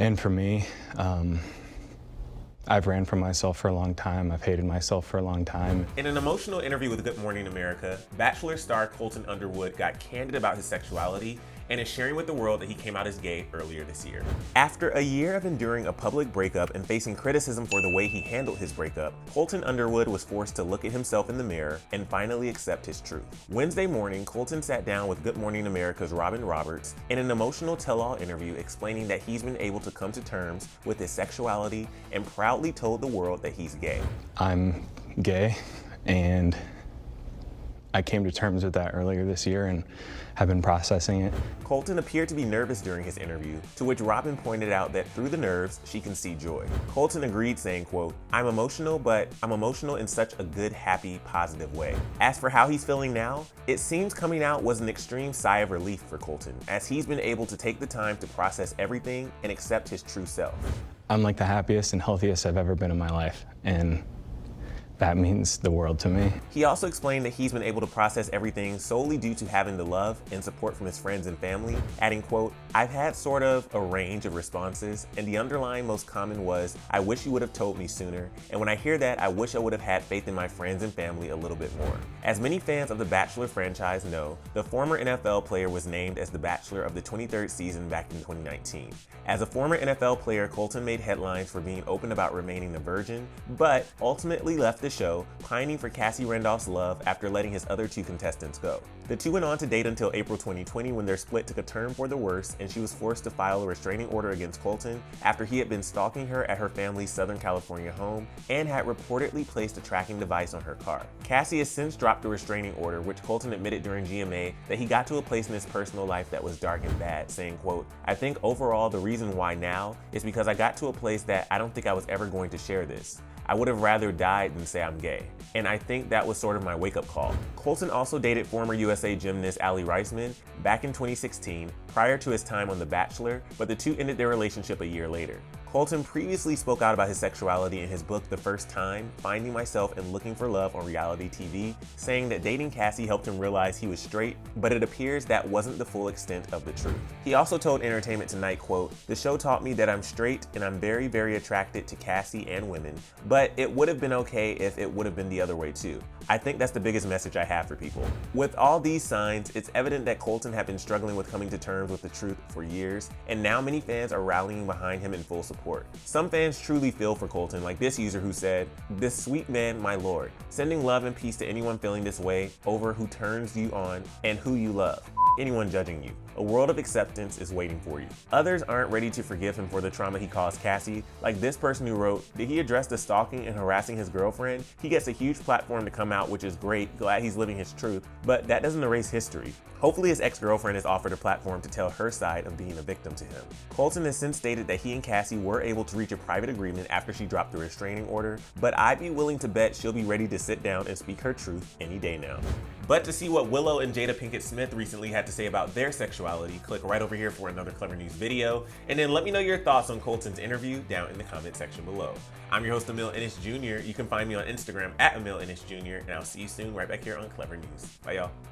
And for me, I've ran from myself for a long time. I've hated myself for a long time. In an emotional interview with Good Morning America, Bachelor star Colton Underwood got candid about his sexuality and is sharing with the world that he came out as gay earlier this year. After a year of enduring a public breakup and facing criticism for the way he handled his breakup, Colton Underwood was forced to look at himself in the mirror and finally accept his truth. Wednesday morning, Colton sat down with Good Morning America's Robin Roberts in an emotional tell-all interview explaining that he's been able to come to terms with his sexuality and proudly told the world that he's gay. I'm gay, and I came to terms with that earlier this year and have been processing it. Colton appeared to be nervous during his interview, to which Robin pointed out that through the nerves, she can see joy. Colton agreed, saying, quote, "I'm emotional, but I'm emotional in such a good, happy, positive way." As for how he's feeling now, it seems coming out was an extreme sigh of relief for Colton, as he's been able to take the time to process everything and accept his true self. I'm like the happiest and healthiest I've ever been in my life, and that means the world to me. He also explained that he's been able to process everything solely due to having the love and support from his friends and family, adding, quote, "I've had sort of a range of responses, and the underlying most common was, 'I wish you would have told me sooner,' and when I hear that, I wish I would have had faith in my friends and family a little bit more." As many fans of the Bachelor franchise know, the former NFL player was named as the Bachelor of the 23rd season back in 2019. As a former NFL player, Colton made headlines for being open about remaining a virgin, but ultimately left the show, pining for Cassie Randolph's love after letting his other two contestants go. The two went on to date until April 2020, when their split took a turn for the worse and she was forced to file a restraining order against Colton after he had been stalking her at her family's Southern California home and had reportedly placed a tracking device on her car. Cassie has since dropped the restraining order, which Colton admitted during GMA that he got to a place in his personal life that was dark and bad, saying, quote, "I think overall the reason why now is because I got to a place that I don't think I was ever going to share this. I would have rather died than say I'm gay. And I think that was sort of my wake-up call." Colton also dated former USA gymnast Aly Raisman back in 2016, prior to his time on The Bachelor, but the two ended their relationship a year later. Colton previously spoke out about his sexuality in his book The First Time, Finding Myself and Looking for Love on Reality TV, saying that dating Cassie helped him realize he was straight, but it appears that wasn't the full extent of the truth. He also told Entertainment Tonight, quote, "The show taught me that I'm straight and I'm very, very attracted to Cassie and women, but it would have been okay if it would have been the other way too. I think that's the biggest message I have for people." With all these signs, it's evident that Colton had been struggling with coming to terms with the truth for years, and now many fans are rallying behind him in full support. Some fans truly feel for Colton, like this user who said, "This sweet man, my lord, sending love and peace to anyone feeling this way over who turns you on and who you love. Anyone judging you. A world of acceptance is waiting for you." Others aren't ready to forgive him for the trauma he caused Cassie, like this person who wrote, "Did he address the stalking and harassing his girlfriend? He gets a huge platform to come out, which is great, glad he's living his truth, but that doesn't erase history." Hopefully his ex-girlfriend has offered a platform to tell her side of being a victim to him. Colton has since stated that he and Cassie were able to reach a private agreement after she dropped the restraining order, but I'd be willing to bet she'll be ready to sit down and speak her truth any day now. But to see what Willow and Jada Pinkett Smith recently had to say about their sexuality, click right over here for another Clevver News video, and then let me know your thoughts on Colton's interview down in the comment section below. I'm your host, Emil Ennis Jr. You can find me on Instagram at Emil Ennis Jr., and I'll see you soon right back here on Clevver News. Bye, y'all.